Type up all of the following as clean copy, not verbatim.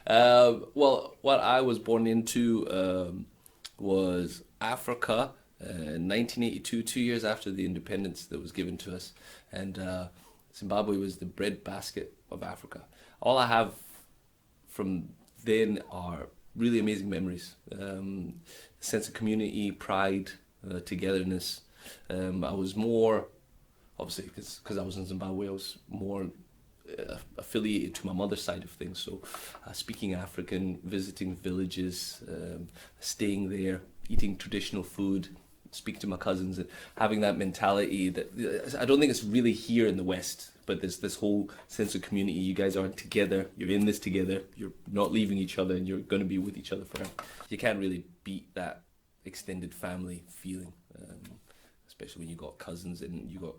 Well, what I was born into was Africa, 1982, 2 years after the independence that was given to us, and Zimbabwe was the breadbasket of Africa. All I have from then are really amazing memories. Sense of community, pride, togetherness. I was more, obviously, because I was in Zimbabwe, I was more affiliated to my mother's side of things. So, speaking African, visiting villages, staying there, eating traditional food, speaking to my cousins, and having that mentality that I don't think it's really here in the West. But there's this whole sense of community. You guys aren't together. You're in this together. You're not leaving each other, and you're going to be with each other forever. You can't really beat that extended family feeling, especially when you got cousins and you got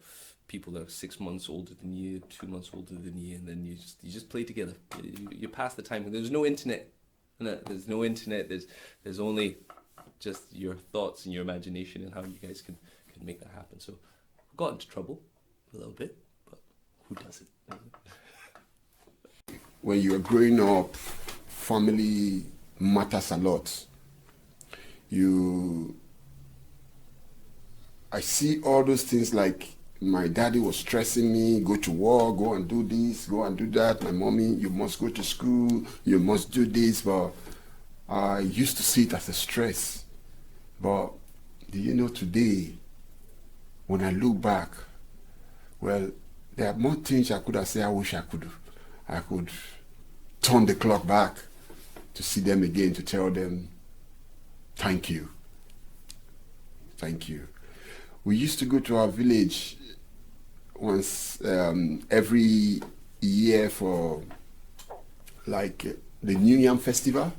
people that are 6 months older than you, 2 months older than you, and then you just play together. You pass the time. There's no internet. There's no internet. There's only just your thoughts and your imagination and how you guys can make that happen. So I got into trouble a little bit, but who doesn't? When you're growing up, family matters a lot. I see all those things like my daddy was stressing me, go to work, go and do this, go and do that. My mommy, you must go to school, you must do this. But I used to see it as a stress. But do you know today, when I look back, well, there are more things I could have said I wish I could do. I could turn the clock back to see them again, to tell them, thank you. Thank you. We used to go to our village once every year for like the New Yam Festival.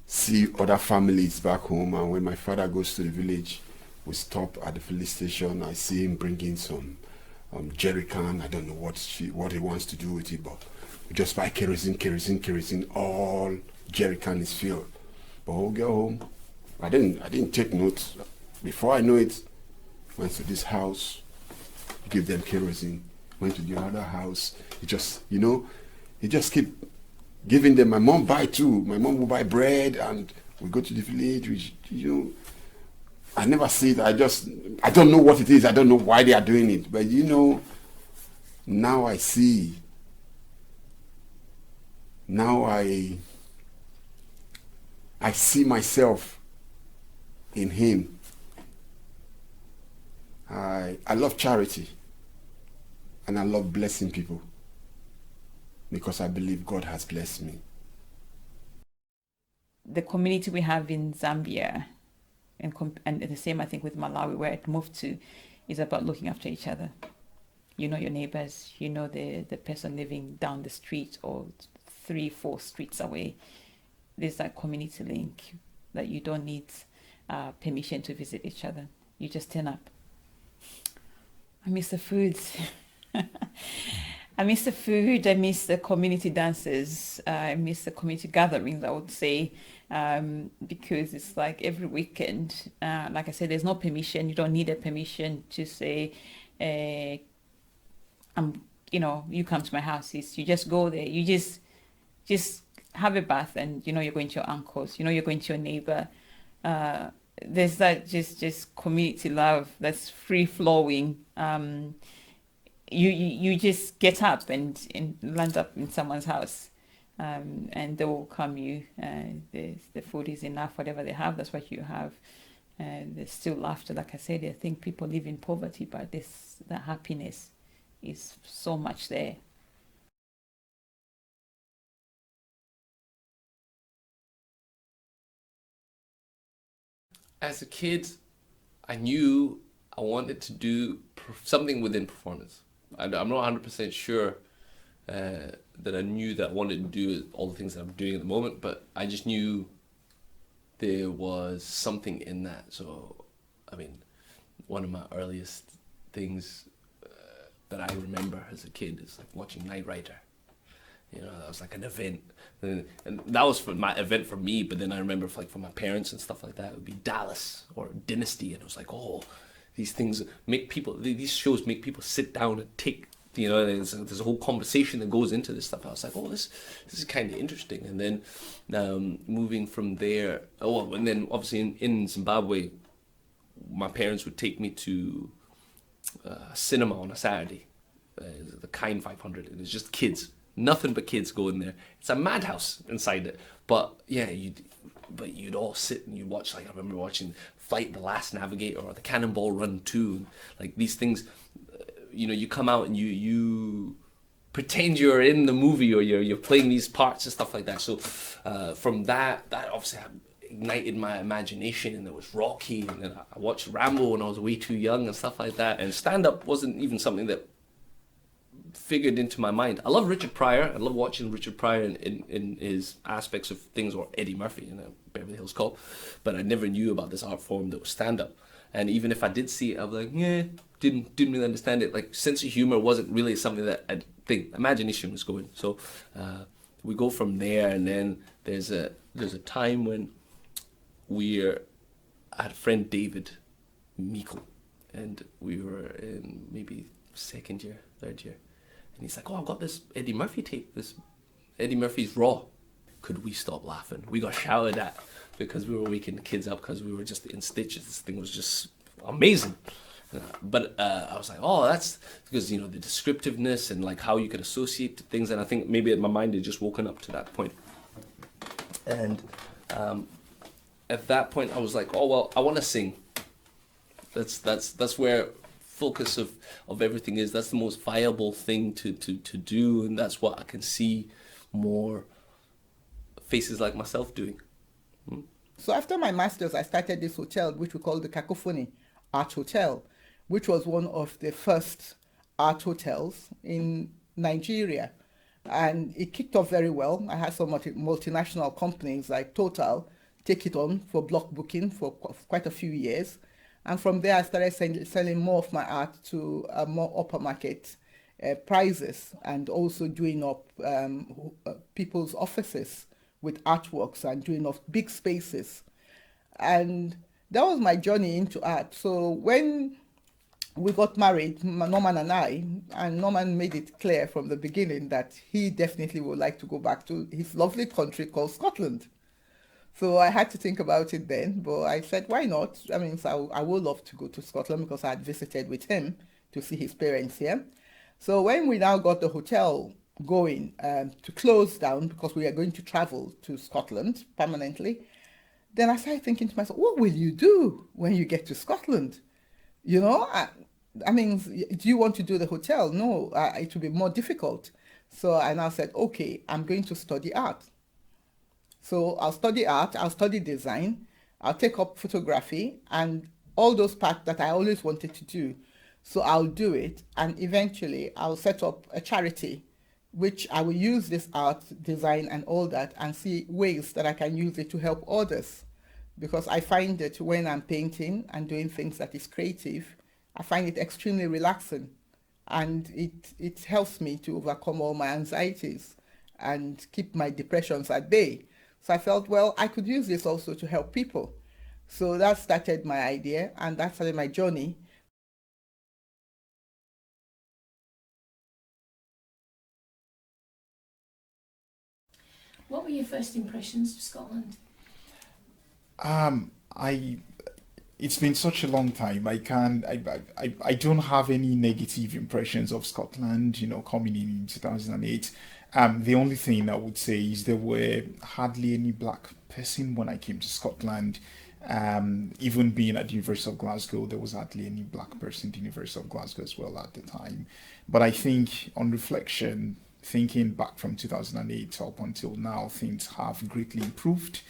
See other families back home, and when my father goes to the village, we stop at the police station. I see him bringing some jerry can. I don't know what he wants to do with it, but we just buy kerosene. All jerry can is filled. But we'll get home. I didn't take notes. Before I know it, went to this house, give them kerosene. Went to the other house. He just keep giving them. My mom buy too. My mom will buy bread, and we go to the village. I never see it. I don't know what it is. I don't know why they are doing it. But now I see. Now I see myself in him. I love charity, and I love blessing people because I believe God has blessed me. The community we have in Zambia, and the same I think with Malawi, where it moved to, is about looking after each other. You know your neighbors, you know the person living down the street or 3-4 streets away. There's that community link that you don't need permission to visit each other. You just turn up. I miss the foods. I miss the food. I miss the community dances. I miss the community gatherings, I would say, because it's like every weekend. Like I said, there's no permission. You don't need a permission to say, you come to my house. You just go there. You just have a bath, and you're going to your uncle's. You're going to your neighbor. There's that just community love that's free flowing. You just get up and land up in someone's house, and they will welcome you. The food is enough, whatever they have, that's what you have. There's still laughter. Like I said, I think people live in poverty, but the happiness is so much there. As a kid, I knew I wanted to do something within performance. I'm not 100% sure that I knew that I wanted to do all the things that I'm doing at the moment, but I just knew there was something in that. So, one of my earliest things that I remember as a kid is like watching Knight Rider. That was like an event, and that was for my event for me. But then I remember, for my parents and stuff like that, it would be Dallas or Dynasty, and it was like, oh, these shows make people sit down and take You know, there's a whole conversation that goes into this stuff. I was like, oh, this is kind of interesting. And then moving from there, and then obviously in Zimbabwe, my parents would take me to cinema on a Saturday, the Kind 500, and it's just kids, nothing but kids go in there. It's a madhouse inside it, but yeah, you'd all sit and you'd watch. Like I remember watching Flight the Last Navigator or the Cannonball Run 2, like these things. You know, you come out and you pretend you're in the movie, or you're playing these parts and stuff like that. So from that obviously ignited my imagination, and there was Rocky, and then I watched Rambo when I was way too young and stuff like that. And stand-up wasn't even something that figured into my mind. I love Richard Pryor. I love watching Richard Pryor in his aspects of things, or Eddie Murphy in Beverly Hills Cop, but I never knew about this art form that was stand-up. And even if I did see it, I was like, yeah, didn't really understand it. Like, sense of humor wasn't really something that I think imagination was going. So we go from there, and then there's a time when I had a friend, David Meikle, and we were in maybe second year, third year, and he's like, oh, I've got this Eddie Murphy tape, this Eddie Murphy's Raw. Could we stop laughing? We got shouted at because we were waking the kids up because we were just in stitches. This thing was just amazing. But I was like, oh, that's because, you know, the descriptiveness and like how you could associate things. And I think maybe my mind had just woken up to that point. And at that point, I was like, oh, well, I want to sing. That's where focus of everything is. That's the most viable thing to do. And that's what I can see more faces like myself doing. So after my master's, I started this hotel, which we call the Cacophony Art Hotel, which was one of the first art hotels in Nigeria. And it kicked off very well. I had some multinational companies like Total take it on for block booking for quite a few years. And from there, I started selling more of my art to more upper market prices, and also doing up people's offices with artworks and doing up big spaces. And that was my journey into art. So when we got married, Norman and I, and Norman made it clear from the beginning that he definitely would like to go back to his lovely country called Scotland. So I had to think about it then, but I said, why not? I mean, so I would love to go to Scotland because I had visited with him to see his parents here. So when we now got the hotel going to close down because we are going to travel to Scotland permanently, then I started thinking to myself, what will you do when you get to Scotland? You know, I mean, do you want to do the hotel? No, it will be more difficult. So I now said, okay, I'm going to study art. So I'll study art, I'll study design, I'll take up photography and all those parts that I always wanted to do. So I'll do it, and eventually I'll set up a charity which I will use this art, design and all that, and see ways that I can use it to help others. Because I find that when I'm painting and doing things that is creative, I find it extremely relaxing, and it helps me to overcome all my anxieties and keep my depressions at bay. So I felt, well, I could use this also to help people. So that started my idea, and that started my journey. What were your first impressions of Scotland? It's been such a long time. I don't have any negative impressions of Scotland, you know, coming in 2008. The only thing I would say is there were hardly any black person when I came to Scotland. Even being at the University of Glasgow, there was hardly any black person at the University of Glasgow as well at the time. But I think on reflection, thinking back from 2008 up until now, things have greatly improved.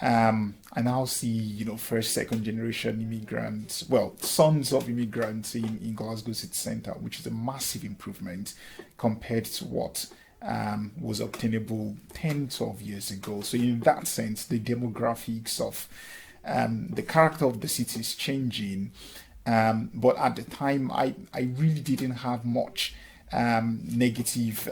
I now see, you know, first, second generation immigrants, well, sons of immigrants in Glasgow City Centre, which is a massive improvement compared to what was obtainable 10, 12 years ago. So in that sense, the demographics of the character of the city is changing. But at the time, I really didn't have much negative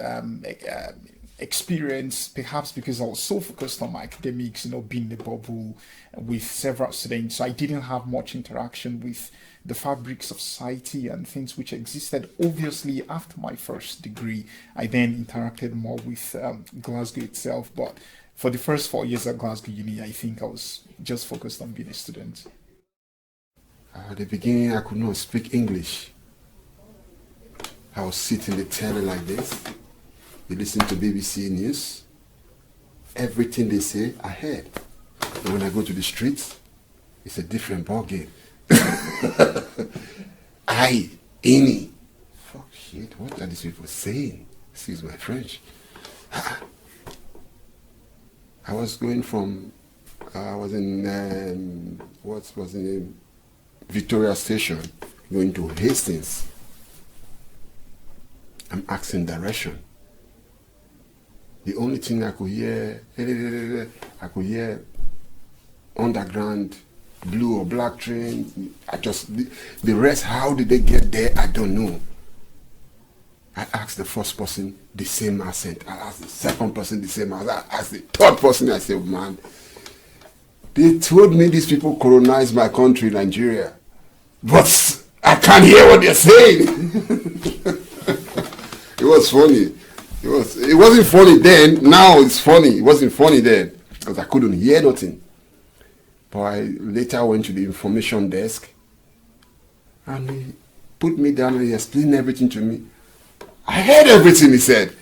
experience, perhaps because I was so focused on my academics, you know, being in the bubble with several students. So I didn't have much interaction with the fabrics of society and things which existed. Obviously, after my first degree, I then interacted more with Glasgow itself. But for the first 4 years at Glasgow Uni, I think I was just focused on being a student. At the beginning, I could not speak English. I was sitting the telly like this. You listen to BBC News. Everything they say, I heard. And when I go to the streets, it's a different ballgame. Ini. Fuck shit, what are these people saying? Excuse my French. I was going from, I was in, Victoria Station, going to Hastings. I'm asking direction. The only thing I could hear underground, blue or black train. The rest, how did they get there? I don't know. I asked the first person the same accent. I asked the second person the same accent. I asked the third person. I said, man, they told me these people colonized my country, Nigeria. But I can't hear what they're saying. It was funny. It wasn't funny then. Now it's funny. It wasn't funny then because I couldn't hear nothing. But I later went to the information desk and he put me down and he explained everything to me. I heard everything he said.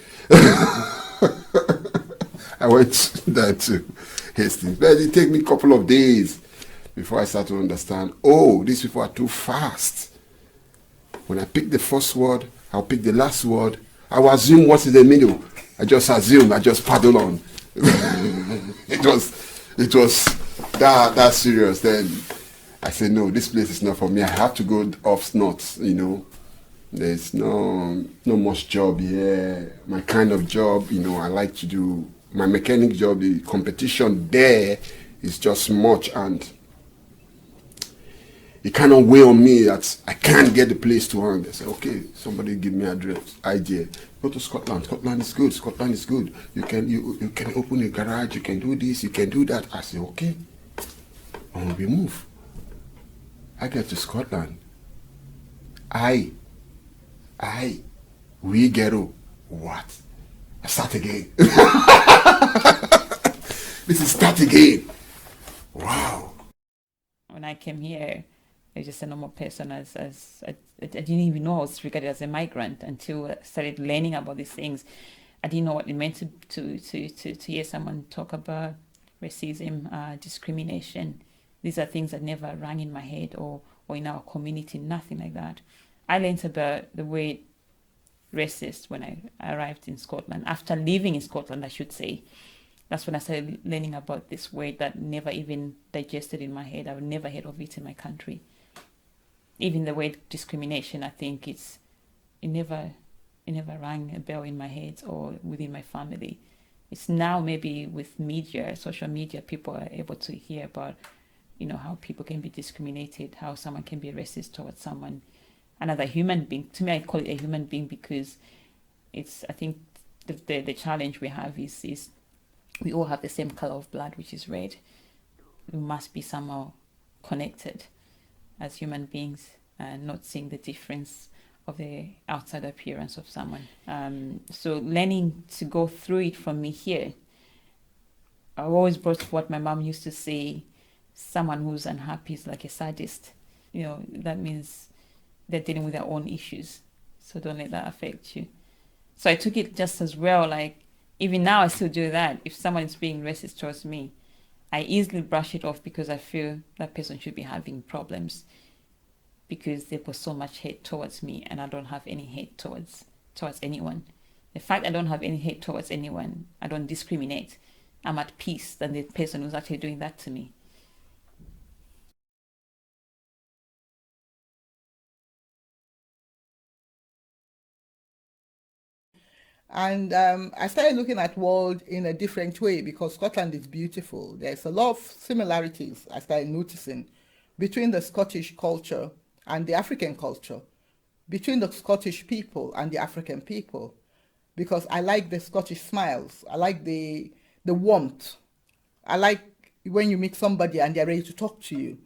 I went there to Hastings. But it took me a couple of days before I started to understand, oh, these people are too fast. When I pick the first word, I'll pick the last word. I will assume what's in the middle. I just assume, I just paddle on. It was that serious. Then I said, no, this place is not for me. I have to go off north, you know. There's no much job here. My kind of job, you know, I like to do my mechanic job. The competition there is just much, and it kind of weigh on me that I can't get the place to hand. They say, okay, somebody give me address, idea. Go to Scotland. Scotland is good. Scotland is good. You can open a garage. You can do this. You can do that. I say, okay. And we move. I get to Scotland. We get what? I start again. This is start again. Wow. When I came here, I was just a normal person. I didn't even know I was regarded as a migrant until I started learning about these things. I didn't know what it meant to hear someone talk about racism, discrimination. These are things that never rang in my head or in our community, nothing like that. I learned about the word racist when I arrived in Scotland. After living in Scotland, I should say. That's when I started learning about this word that never even digested in my head. I've never heard of it in my country. Even the word discrimination, I think it never rang a bell in my head or within my family. It's now maybe with media, social media, people are able to hear about, you know, how people can be discriminated, how someone can be racist towards someone, another human being. To me, I call it a human being because it's, I think the challenge we have is we all have the same color of blood, which is red. We must be somehow connected as human beings and not seeing the difference of the outside appearance of someone. So learning to go through it from me here, I've always brought what my mom used to say, someone who's unhappy is like a sadist. You know, that means they're dealing with their own issues. So don't let that affect you. So I took it just as well, like, even now I still do that. If someone is being racist towards me, I easily brush it off because I feel that person should be having problems because they put so much hate towards me and I don't have any hate towards anyone. The fact I don't have any hate towards anyone, I don't discriminate. I'm at peace than the person who's actually doing that to me. And I started looking at world in a different way because Scotland is beautiful. There's a lot of similarities I started noticing between the Scottish culture and the African culture, between the Scottish people and the African people, because I like the Scottish smiles. I like the warmth. I like when you meet somebody and they're ready to talk to you.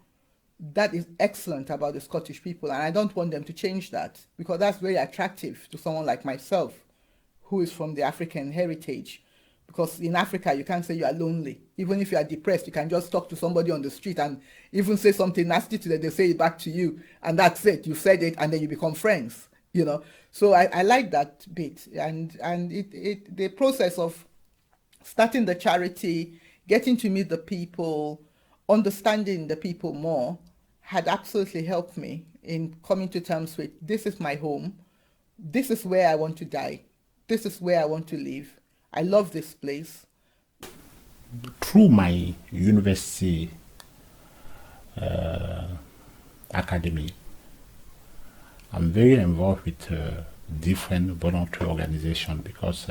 That is excellent about the Scottish people, and I don't want them to change that, because that's very attractive to someone like myself, who is from the African heritage. Because in Africa, you can't say you are lonely. Even if you are depressed, you can just talk to somebody on the street and even say something nasty to them, they say it back to you, and that's it. You said it, and then you become friends, you know. So I like that bit, and the process of starting the charity, getting to meet the people, understanding the people more, had absolutely helped me in coming to terms with, this is my home, this is where I want to die, this is where I want to live. I love this place. Through my university academy, I'm very involved with different voluntary organizations, because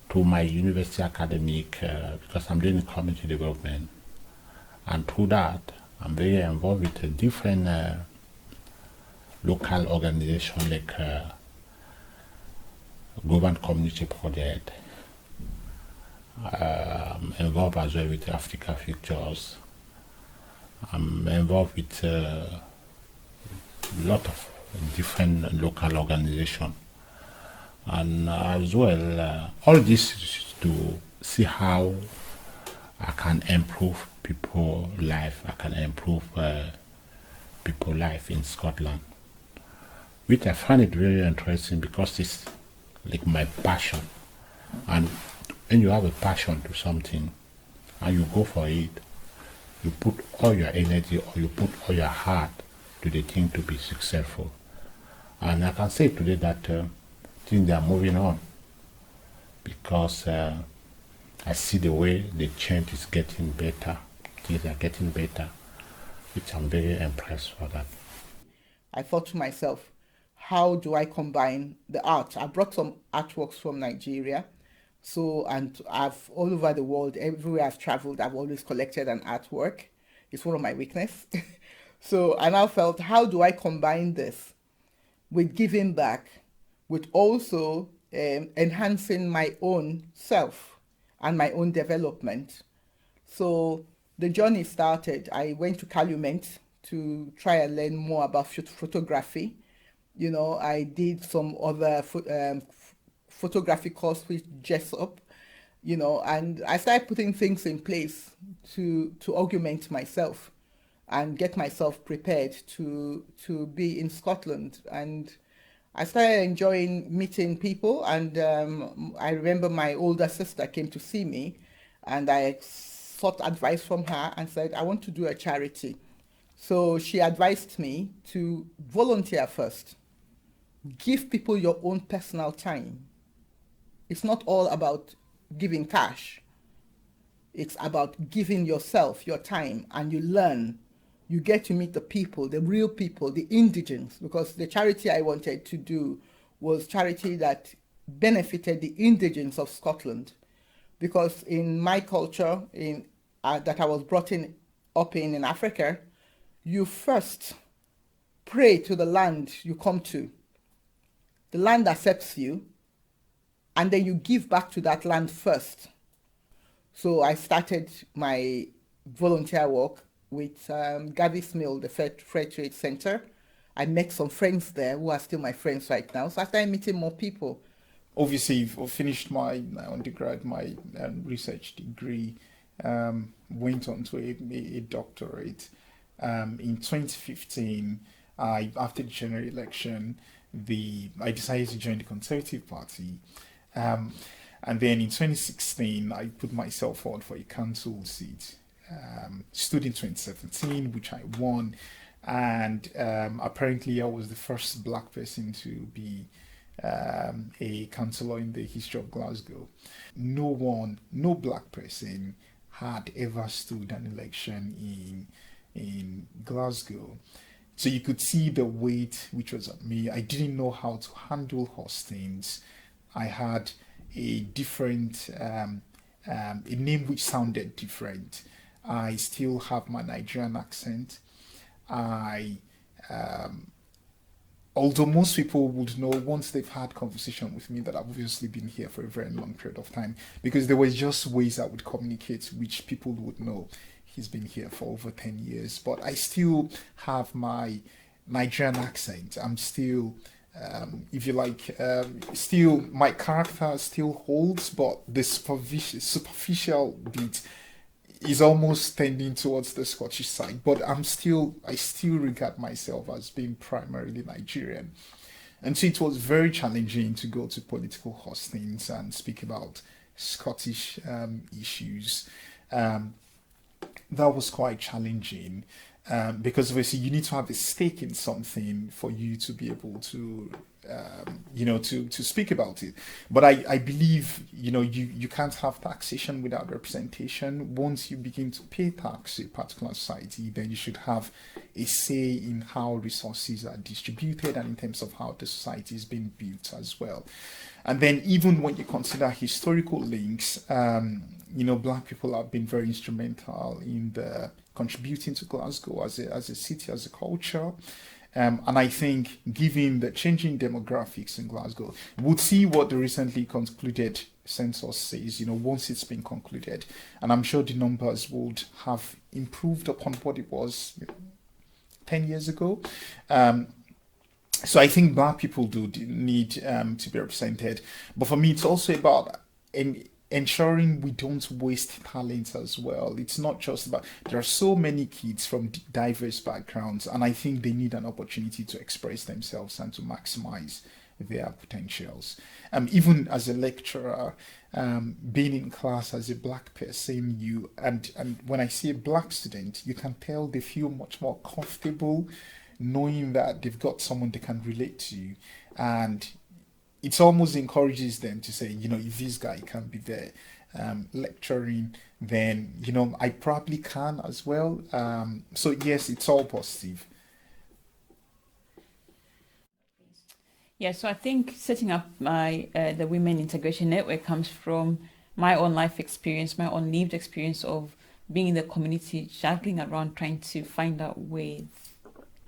through my university academic, because I'm doing community development, and through that, I'm very involved with different local organizations like Global Community Project. I'm involved as well with Africa Futures. I'm involved with a lot of different local organizations. And as well, all this is to see how I can improve people's life. I can improve people's life in Scotland, which I find it very interesting, because it's like my passion. And when you have a passion to something and you go for it, you put all your energy, or you put all your heart to the thing to be successful. And I can say today that things are moving on, because I see the way the change is getting better. Things are getting better, which I'm very impressed for that. I thought to myself, how do I combine the art? I brought some artworks from Nigeria. So, and I've all over the world, everywhere I've traveled, I've always collected an artwork. It's one of my weaknesses. So I now felt, how do I combine this with giving back, with also enhancing my own self and my own development? So the journey started. I went to Calumet to try and learn more about photography. You know, I did some other photography course with Jessup, you know, and I started putting things in place to augment myself and get myself prepared to be in Scotland. And I started enjoying meeting people, and I remember my older sister came to see me, and I sought advice from her and said, I want to do a charity. So she advised me to volunteer first. Give people your own personal time. It's not all about giving cash. It's about giving yourself your time, and you learn. You get to meet the people, the real people, the indigents, because the charity I wanted to do was charity that benefited the indigents of Scotland. Because in my culture, that I was brought up in Africa, you first pray to the land you come to. The land accepts you, and then you give back to that land first. So I started my volunteer work with Gavis Mill, the Fair Trade Center. I met some friends there who are still my friends right now. So I started meeting more people. Obviously, I finished my undergrad, my research degree, went on to a doctorate. In 2015, after the general election, I decided to join the Conservative Party. And then in 2016, I put myself forward for a council seat. Stood in 2017, which I won. And apparently I was the first black person to be a councillor in the history of Glasgow. No black person had ever stood an election in Glasgow. So you could see the weight which was on me. I didn't know how to handle hostings. I had a different, a name which sounded different. I still have my Nigerian accent. Although most people would know once they've had conversation with me that I've obviously been here for a very long period of time, because there were just ways I would communicate which people would know. he's been here for over 10 years, but I still have my Nigerian accent. I'm still, if you like, still my character still holds, but the superficial bit is almost tending towards the Scottish side. But I still regard myself as being primarily Nigerian. And so it was very challenging to go to political hustings and speak about Scottish issues. That was quite challenging because obviously you need to have a stake in something for you to be able to, to speak about it. But I believe, you can't have taxation without representation. Once you begin to pay tax to a particular society, then you should have a say in how resources are distributed and in terms of how the society is being built as well. And then even when you consider historical links, Black people have been very instrumental in the contributing to Glasgow as a city, as a culture. And I think, given the changing demographics in Glasgow, we'll see what the recently concluded census says, once it's been concluded. And I'm sure the numbers would have improved upon what it was 10 years ago. So I think Black people do need to be represented. But for me, it's also about ensuring we don't waste talent as well. It's not just about, there are so many kids from diverse backgrounds, and I think they need an opportunity to express themselves and to maximize their potentials. Even as a lecturer, being in class as a Black person, and when I see a Black student, you can tell they feel much more comfortable knowing that they've got someone they can relate to, and it almost encourages them to say, if this guy can be there lecturing, then, I probably can as well. So yes, it's all positive. Yeah, so I think setting up the Women Integration Network comes from my own life experience, my own lived experience of being in the community, juggling around, trying to find out where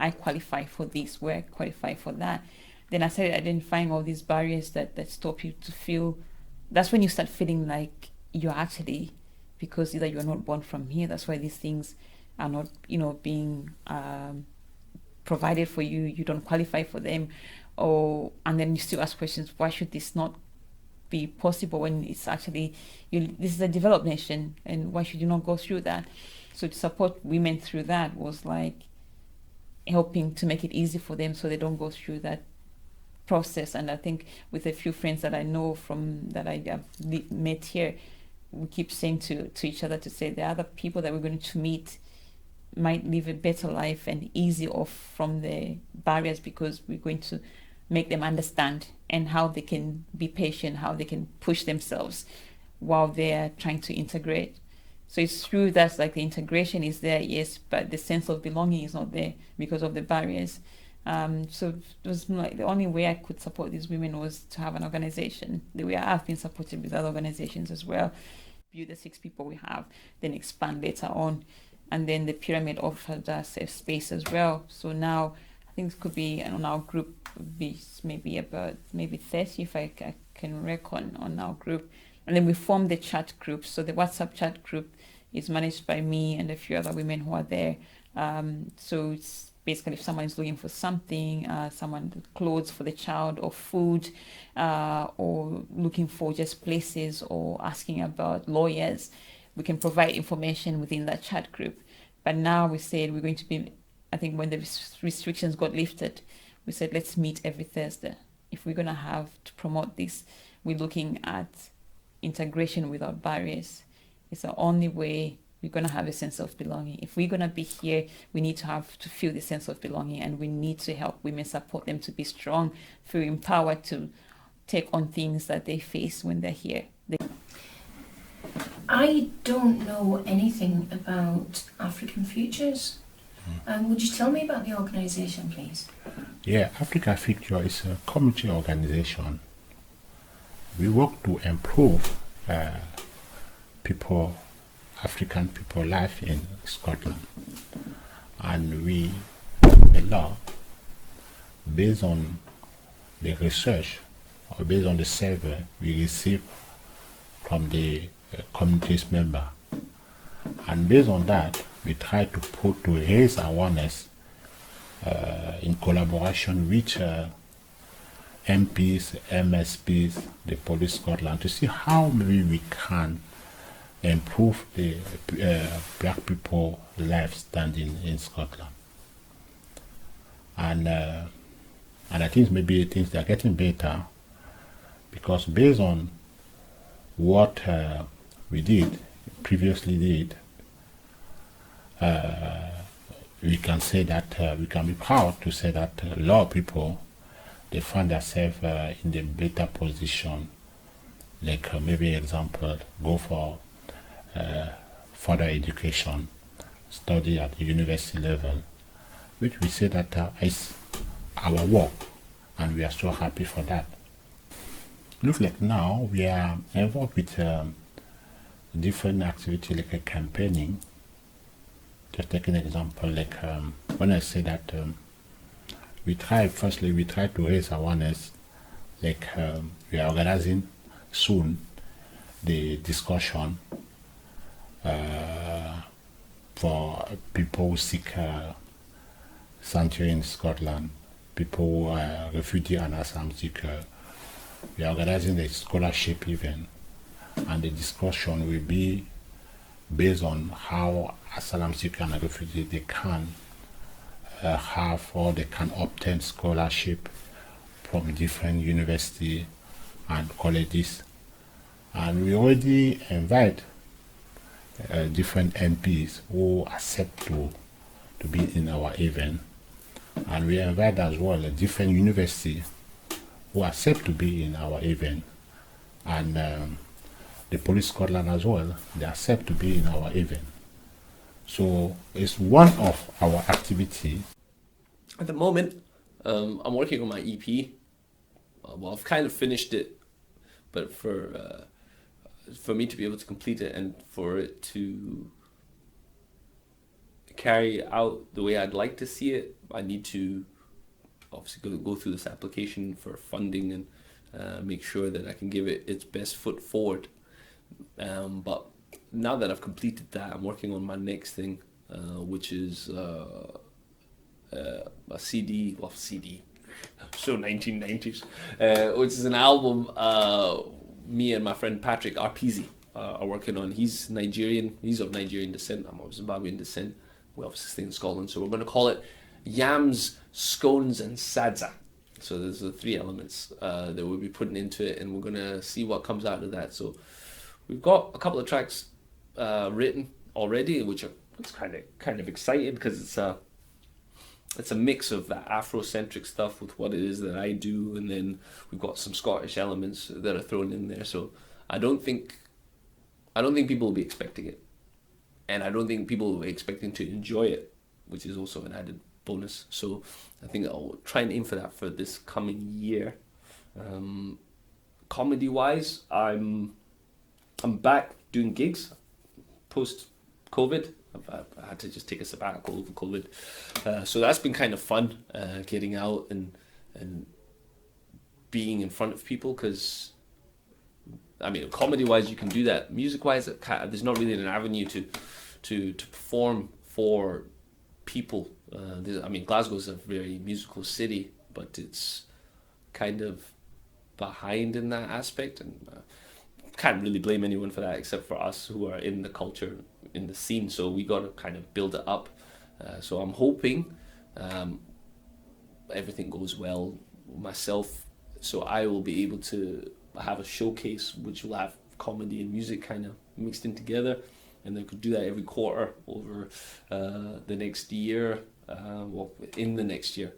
I qualify for this, where I qualify for that. Then I started identifying all these barriers that stop you to feel. That's when you start feeling like you're actually, because either you're not born from here, that's why these things are not, being provided for you. You don't qualify for them, and then you still ask questions. Why should this not be possible when it's actually this is a developed nation, and why should you not go through that? So to support women through that was like helping to make it easy for them, so they don't go through that process. And I think with a few friends that I know that I have met here, we keep saying to each other to say the other people that we're going to meet might live a better life and easy off from the barriers, because we're going to make them understand and how they can be patient, how they can push themselves while they're trying to integrate. So it's true that like the integration is there, yes, but the sense of belonging is not there because of the barriers. So it was like the only way I could support these women was to have an organization. The way I've been supported with other organizations as well. Build the 6 people we have, then expand later on. And then the pyramid offered us a space as well. So now I think it could be on our group, be maybe 30 if I can reckon on our group. And then we formed the chat group. So the WhatsApp chat group is managed by me and a few other women who are there. So it's basically if someone is looking for something, clothes for the child or food, or looking for just places or asking about lawyers, we can provide information within that chat group. But now we said we're going to be, I think when the restrictions got lifted, we said let's meet every Thursday. If we're going to have to promote this, we're looking at integration without barriers. It's the only way we're going to have a sense of belonging. If we're going to be here, we need to have to feel the sense of belonging, and we need to help women, support them to be strong, feel empowered to take on things that they face when they're here. I don't know anything about African Futures. Would you tell me about the organisation, please? Yeah, Africa Future is a community organization. We work to improve African people life in Scotland, and we allow, based on the research or based on the survey we receive from the community's member, And based on that, we try to raise awareness in collaboration with MPs, MSPs, the Police Scotland, to see how maybe we can improve the black people life standing in Scotland. And I think maybe things are getting better, because based on what we previously did, we can say that we can be proud to say that a lot of people, they find themselves in the better position. Like maybe example, go for further education, study at the university level, which we say that is our work, and we are so happy for that. Look like now we are involved with different activities like campaigning. Just take an example, like when I say that we try to raise awareness, like we are organizing soon the discussion for people who seek sanctuary in Scotland, people who are refugee and asylum seeker. We are organizing a scholarship event, and the discussion will be based on how asylum seeker and refugee they can have, or they can obtain scholarship from different universities and colleges. And we already invite different MPs who accept to be in our event, and we invite as well a different university who accept to be in our event, and the Police Scotland as well, they accept to be in our event. So it's one of our activity. At the moment, I'm working on my EP. Well, I've kind of finished it, but for me to be able to complete it and for it to carry out the way I'd like to see it, I need to obviously go through this application for funding and make sure that I can give it its best foot forward. But now that I've completed that, I'm working on my next thing, which is a CD, so 1990s, which is an album me and my friend Patrick Arpisi are working on. He's Nigerian, he's of Nigerian descent, I'm of Zimbabwean descent. We obviously stay in Scotland, so we're going to call it Yams, Scones and Sadza. So there's the three elements that we'll be putting into it, and we're going to see what comes out of that. So we've got a couple of tracks written already, which it's kind of exciting, because it's a mix of that Afrocentric stuff with what it is that I do, and then we've got some Scottish elements that are thrown in there. So I don't think people will be expecting it, and I don't think people will be expecting to enjoy it, which is also an added bonus. So I think I'll try and aim for that for this coming year. Comedy wise, I'm back doing gigs post COVID. I had to just take a sabbatical over COVID, so that's been kind of fun, getting out and being in front of people, because I mean, comedy wise you can do that. Music wise, there's not really an avenue to perform for people. I mean, Glasgow's a very musical city, but it's kind of behind in that aspect, and can't really blame anyone for that except for us who are in the culture, in the scene. So we got to kind of build it up. So I'm hoping everything goes well myself, so I will be able to have a showcase which will have comedy and music kind of mixed in together, and then could do that every quarter over the next year, in the next year,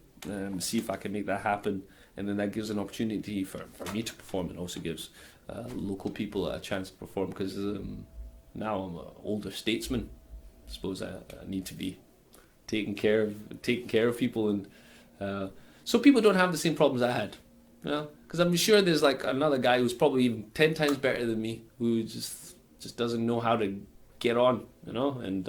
see if I can make that happen. And then that gives an opportunity for me to perform, and also gives local people a chance to perform, because now I'm an older statesman. I suppose I need to be taking care of people, and so people don't have the same problems I had. You know, because I'm sure there's like another guy who's probably even 10 times better than me, who just doesn't know how to get on, you know. And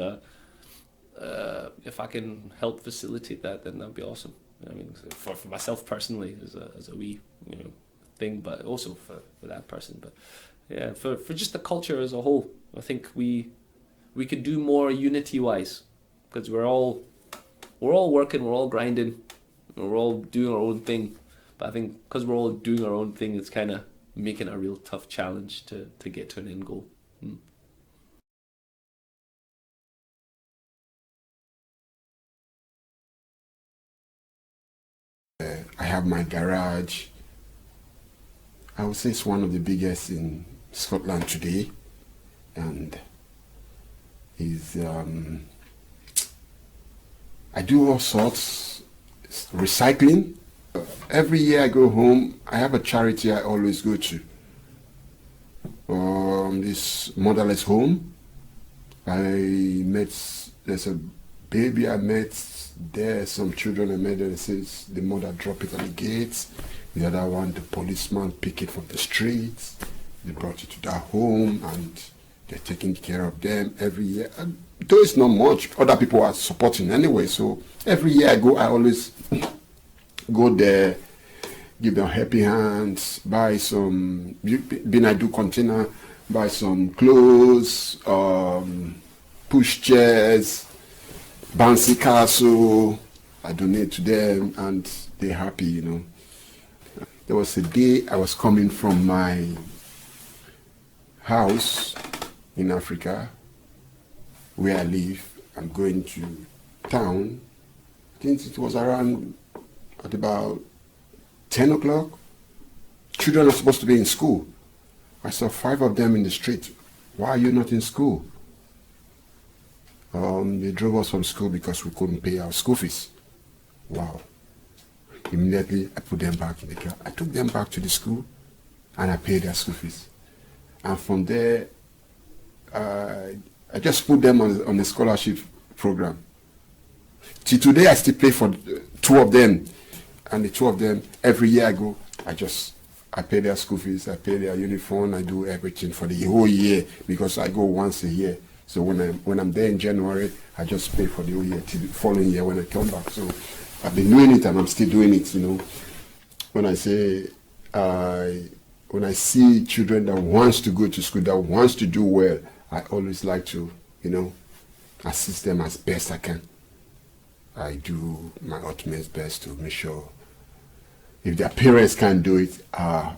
if I can help facilitate that, then that'd be awesome. I mean, for myself personally, as a wee, you know, thing, but also for that person. But yeah, for just the culture as a whole, I think we we could do more unity-wise, because we're all working, we're all grinding, we're all doing our own thing. But I think because we're all doing our own thing, it's kind of making a real tough challenge to get to an end goal. I have my garage. I would say it's one of the biggest in Scotland today, and I do all sorts, recycling. Every year I go home, I have a charity I always go to. This motherless home. There's a baby I met there, some children I met there, it says the mother drop it on the gates, the other one, the policeman pick it from the streets, they brought it to their home, and they're taking care of them every year. And though it's not much, other people are supporting anyway, so every year I go, I always go there, give them happy hands, buy some, being I do container, buy some clothes, push chairs, bouncy castle. I donate to them and they're happy, you know. There was a day I was coming from my house in Africa where I live. I'm going to town. I think it was around at about 10 o'clock. Children are supposed to be in school. I saw 5 of them in the street. Why are you not in school? They drove us from school because we couldn't pay our school fees. Wow. Immediately, I put them back in the car. I took them back to the school and I paid their school fees. And from there, I just put them on the scholarship program. Till today, I still pay for 2 of them. And the 2 of them, every year I go, I pay their school fees, I pay their uniform, I do everything for the whole year because I go once a year. So when I'm there in January, I just pay for the whole year till the following year when I come back. So I've been doing it and I'm still doing it, you know. When I say, when I see children that wants to go to school, that wants to do well, I always like to, you know, assist them as best I can. I do my utmost best to make sure if their parents can't do it, I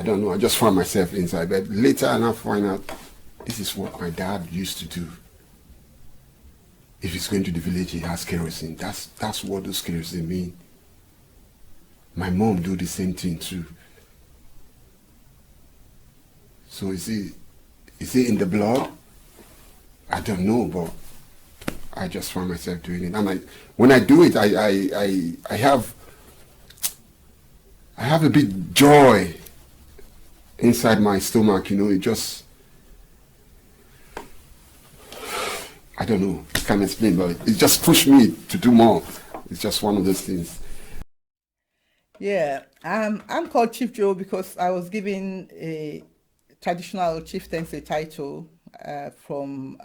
don't know, I just find myself inside. But later I find out, this is what my dad used to do. If he's going to the village, he has kerosene. That's what those kerosene mean. My mom do the same thing too. So is it in the blood? I don't know, but I just find myself doing it. And when I do it, I have a big joy inside my stomach, you know. It just, I don't know, I can't explain, but it just pushed me to do more. It's just one of those things. Yeah, I'm called Chief Joe because I was given a traditional chieftaincy title from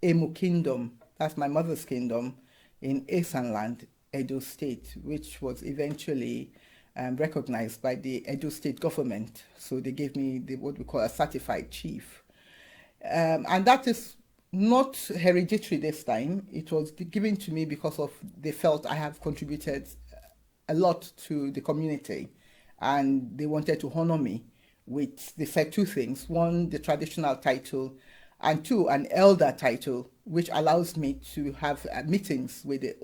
Emu Kingdom, that's my mother's kingdom, in Esanland, Edo State, which was eventually recognized by the Edo State government. So they gave me what we call a certified chief. And that is not hereditary this time. It was given to me because of they felt I have contributed a lot to the community and they wanted to honor me with, they said 2 things. 1, the traditional title, and 2, an elder title, which allows me to have meetings with the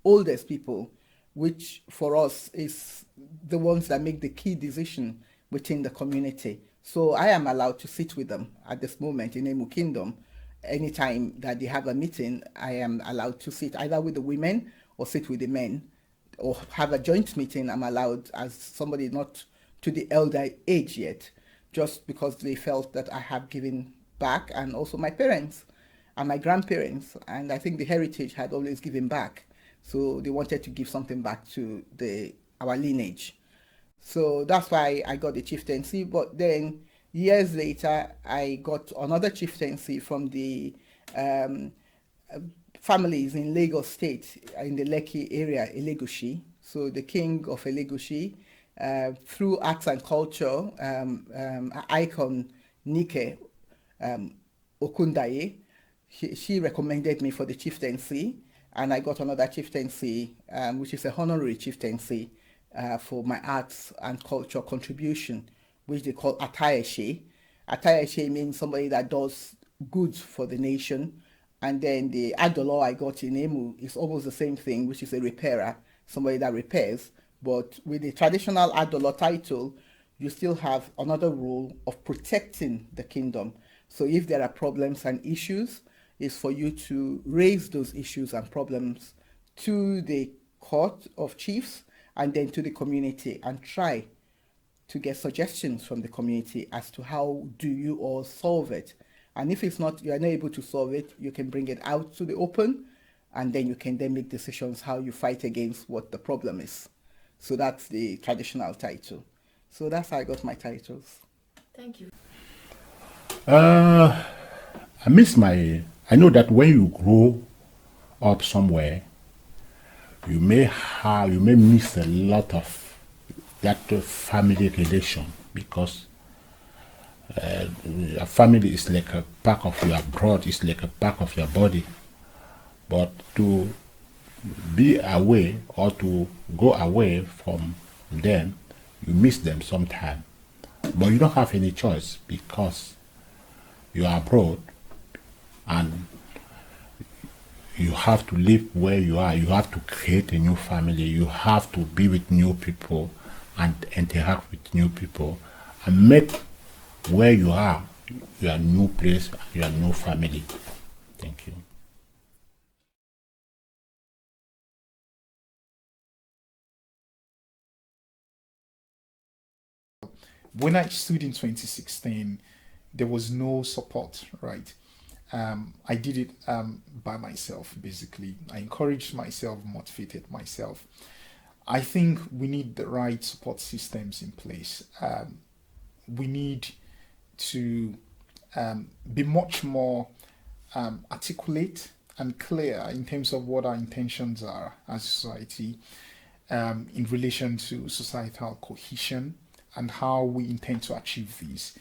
oldest people, which for us is the ones that make the key decision within the community. So I am allowed to sit with them at this moment in Emu Kingdom. Anytime that they have a meeting, I am allowed to sit either with the women or sit with the men, or have a joint meeting. I'm allowed as somebody not to the elder age yet, just because they felt that I have given back, and also my parents and my grandparents, and I think the heritage had always given back. So they wanted to give something back to our lineage. So that's why I got the chieftaincy. But then years later, I got another chieftaincy from the families in Lagos State, in the Lekki area, Elegushi. So the king of Elegushi, through arts and culture, icon Nike, Okundaye. She recommended me for the chieftaincy, and I got another chieftaincy, which is a honorary chieftaincy for my arts and culture contribution, which they call Atayeshe. Atayeshe means somebody that does good for the nation. And then the Adolo I got in Emu is almost the same thing, which is a repairer, somebody that repairs. But with the traditional Adolo title, you still have another role of protecting the kingdom. So if there are problems and issues, it's for you to raise those issues and problems to the court of chiefs and then to the community, and try to get suggestions from the community as to how do you all solve it. And if it's not, you are not able to solve it, you can bring it out to the open, and then you can then make decisions how you fight against what the problem is. So that's the traditional title. So that's how I got my titles. Thank you. I know that when you grow up somewhere, you may miss a lot of that family relation, because a family is like a part of your blood, it's like a part of your body. But to be away or to go away from them, you miss them sometime. But you don't have any choice, because you are abroad and you have to live where you are. You have to create a new family. You have to be with new people and interact with new people and make where you are your new place, your new family. Thank you. When I stood in 2016, there was no support, right? I did it by myself, basically. I encouraged myself, motivated myself. I think we need the right support systems in place. We need to be much more articulate and clear in terms of what our intentions are as a society in relation to societal cohesion and how we intend to achieve these.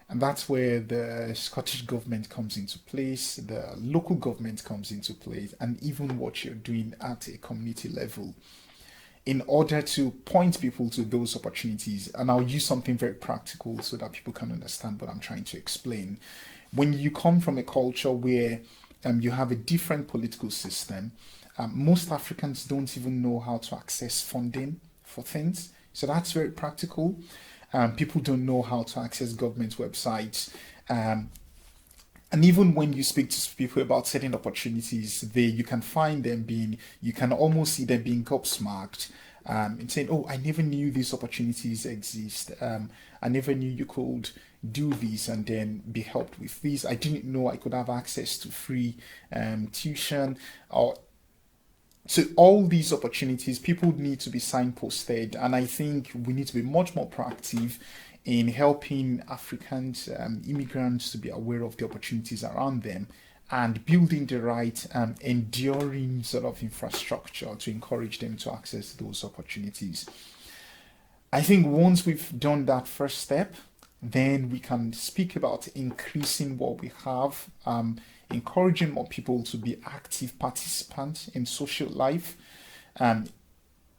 And that's where the Scottish government comes into place, the local government comes into place, and even what you're doing at a community level in order to point people to those opportunities. And I'll use something very practical so that people can understand what I'm trying to explain. When you come from a culture where you have a different political system, most Africans don't even know how to access funding for things. So that's very practical. People don't know how to access government websites. And even when you speak to people about certain opportunities, you can find them you can almost see them being gobsmacked and saying, oh, I never knew these opportunities exist. I never knew you could do this and then be helped with this. I didn't know I could have access to free tuition. So all these opportunities, people need to be signposted, and I think we need to be much more proactive in helping Africans, immigrants, to be aware of the opportunities around them and building the right enduring sort of infrastructure to encourage them to access those opportunities. I think once we've done that first step, then we can speak about increasing what we have, encouraging more people to be active participants in social life,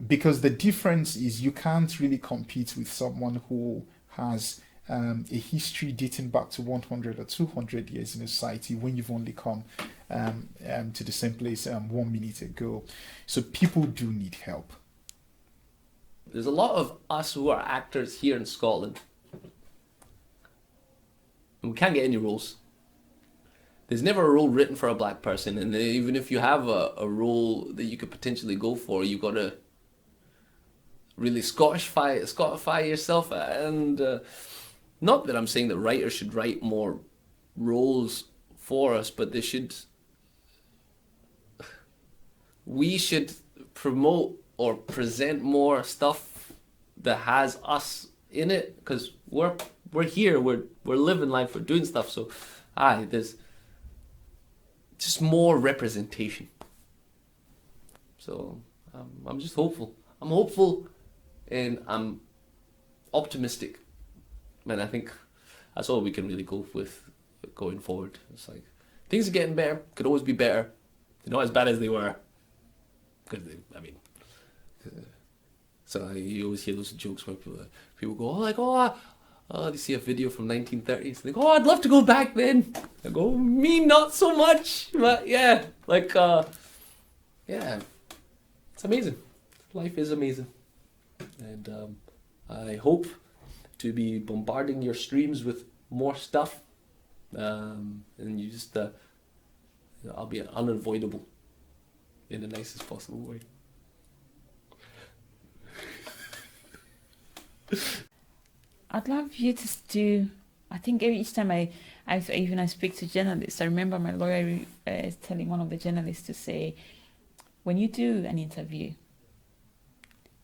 because the difference is you can't really compete with someone who has a history dating back to 100 or 200 years in a society when you've only come to the same place 1 minute ago. So people do need help. There's a lot of us who are actors here in Scotland, and we can't get any roles. There's never a role written for a black person, and even if you have a role that you could potentially go for, you got to really Scottify yourself. And not that I'm saying that writers should write more roles for us, but we should promote or present more stuff that has us in it, because we're here, we're living life, we're doing stuff. So there's just more representation. So I'm just hopeful. I'm hopeful and I'm optimistic. And I think that's all we can really go with going forward. It's like things are getting better, could always be better. They're not as bad as they were. Because so you always hear those jokes where people go, they see a video from 1930s. They go, I'd love to go back then. I go, me not so much, but yeah, it's amazing. Life is amazing, and I hope to be bombarding your streams with more stuff, and you just, I'll be unavoidable in the nicest possible way. I'd love you to do, I think each time I speak to journalists, I remember my lawyer is telling one of the journalists to say, when you do an interview,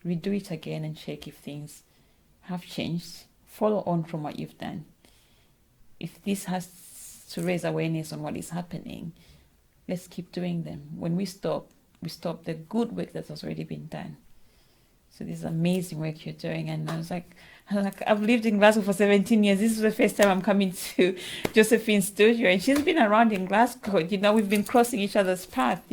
redo it again and check if things have changed. Follow on from what you've done. If this has to raise awareness on what is happening, let's keep doing them. When we stop the good work that has already been done. So this is amazing work you're doing. And I was like, I've lived in Glasgow for 17 years. This is the first time I'm coming to Josephine's studio. And she's been around in Glasgow. We've been crossing each other's path,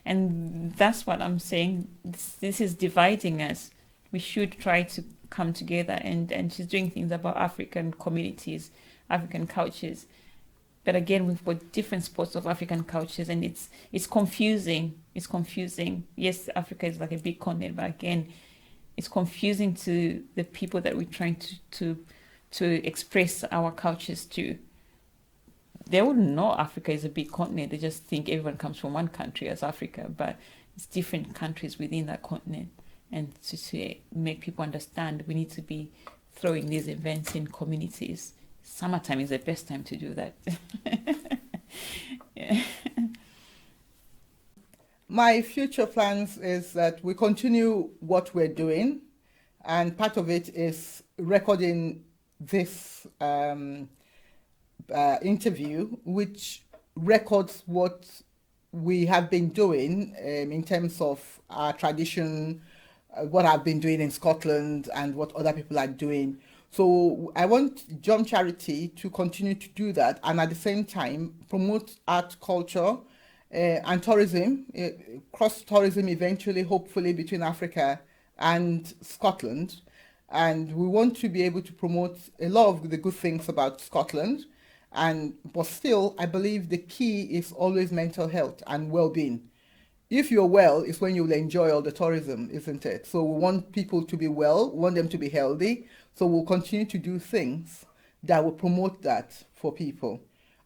And that's what I'm saying. This is dividing us. We should try to come together. And she's doing things about African communities, African cultures. But again, we've got different spots of African cultures, and it's confusing. It's confusing. Yes, Africa is like a big continent, but again, it's confusing to the people that we're trying to express our cultures to. They wouldn't know Africa is a big continent. They just think everyone comes from one country as Africa, but it's different countries within that continent. And to make people understand, we need to be throwing these events in communities. Summertime is the best time to do that. Yeah. My future plans is that we continue what we're doing, and part of it is recording this interview, which records what we have been doing in terms of our tradition, what I've been doing in Scotland, and what other people are doing. So I want Jump Charity to continue to do that, and at the same time promote art, culture, and tourism, cross-tourism eventually, hopefully, between Africa and Scotland. And we want to be able to promote a lot of the good things about Scotland. But still, I believe the key is always mental health and well-being. If you're well, it's when you'll enjoy all the tourism, isn't it? So we want people to be well, we want them to be healthy. So we'll continue to do things that will promote that for people.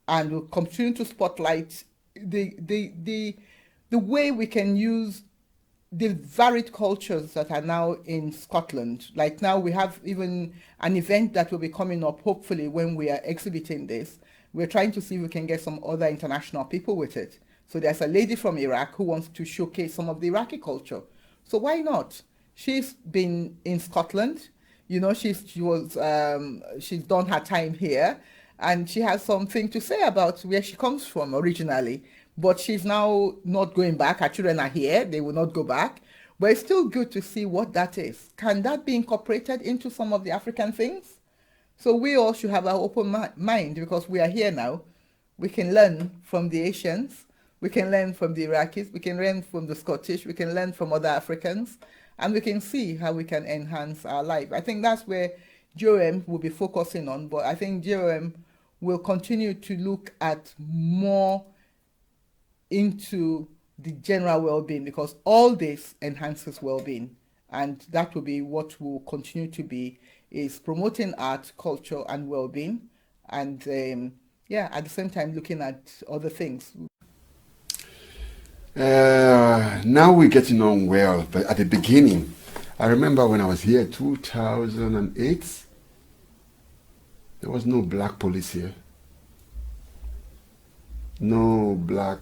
And we'll continue to spotlight the way we can use the varied cultures that are now in Scotland. Like now we have even an event that will be coming up, hopefully, when we are exhibiting this. We're trying to see if we can get some other international people with it. So there's a lady from Iraq who wants to showcase some of the Iraqi culture. So why not? She's been in Scotland. She's done her time here, and she has something to say about where she comes from originally. But she's now not going back. Her children are here. They will not go back. But it's still good to see what that is. Can that be incorporated into some of the African things? So we all should have our open mind, because we are here now. We can learn from the Asians. We can learn from the Iraqis. We can learn from the Scottish. We can learn from other Africans. And we can see how we can enhance our life. I think that's where JOM will be focusing on. But I think JOM will continue to look at more into the general well-being, because all this enhances well-being. And that will be what will continue to be, is promoting art, culture, and well-being. And at the same time looking at other things. Now we're getting on well, but at the beginning, I remember when I was here, 2008, there was no black police here. No black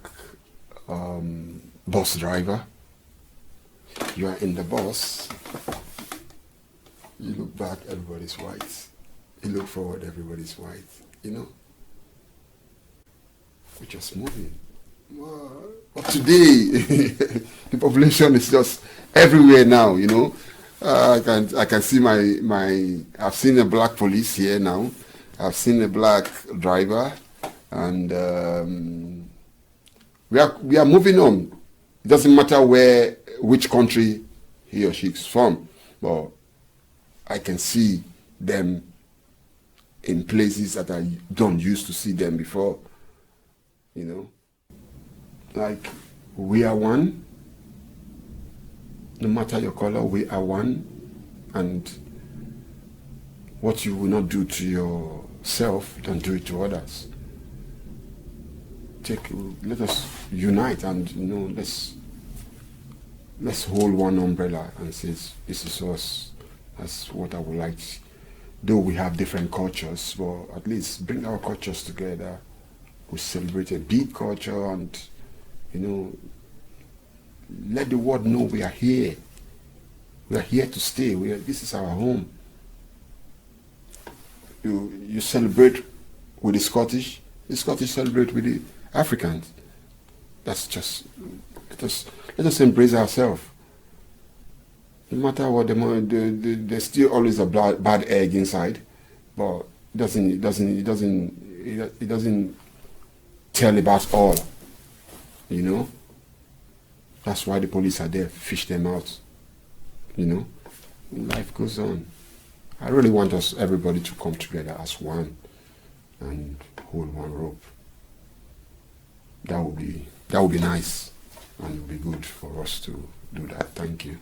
bus driver. You are in the bus, you look back, everybody's white. You look forward, everybody's white. We're just moving. But today, the population is just everywhere now, I can see I've seen a black police here now. I've seen a black driver. and we are moving on. It doesn't matter which country he or she is from, but I can see them in places that I don't used to see them before. You know, like we are one. No matter your color, we are one, and what you will not do to yourself, don't do it to others. Let us unite, and let's hold one umbrella and say, this is us. That's what I would like. Though we have different cultures, but at least bring our cultures together. We celebrate a big culture, and let the world know we are here. We are here to stay. This is our home. You celebrate with the Scottish celebrate with the Africans. That's just, let us embrace ourselves. No matter what, there's still always a bad egg inside, but it doesn't tell about all. That's why the police are there, fish them out. Life goes on. I really want everybody to come together as one and hold one rope. That would be nice, and it would be good for us to do that. Thank you.